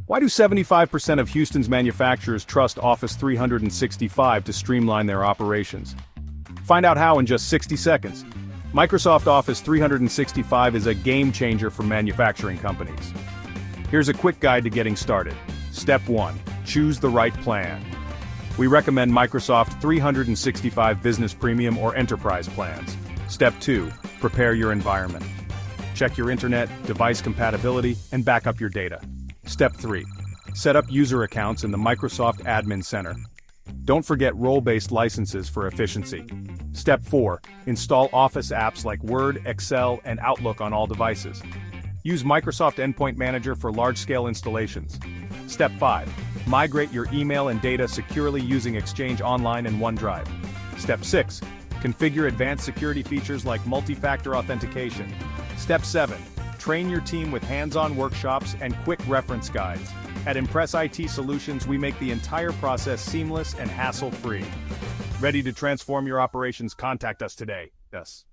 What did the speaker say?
Why do 75% of Houston's manufacturers trust Office 365 to streamline their operations? Find out how in just 60 seconds. Microsoft Office 365 is a game changer for manufacturing companies. Here's a quick guide to getting started. Step 1. Choose the right plan. We recommend Microsoft 365 Business Premium or Enterprise plans. Step 2. Prepare your environment. Check your internet, device compatibility, and back up your data. Step 3. Set up user accounts in the Microsoft Admin Center. Don't forget role-based licenses for efficiency. Step 4. Install Office apps like Word, Excel, and Outlook on all devices. Use Microsoft Endpoint Manager for large-scale installations. Step 5. Migrate your email and data securely using Exchange Online and OneDrive. Step 6. Configure advanced security features like multi-factor authentication. Step 7. Train your team with hands-on workshops and quick reference guides. At Impress IT Solutions, we make the entire process seamless and hassle-free. Ready to transform your operations? Contact us today. Yes.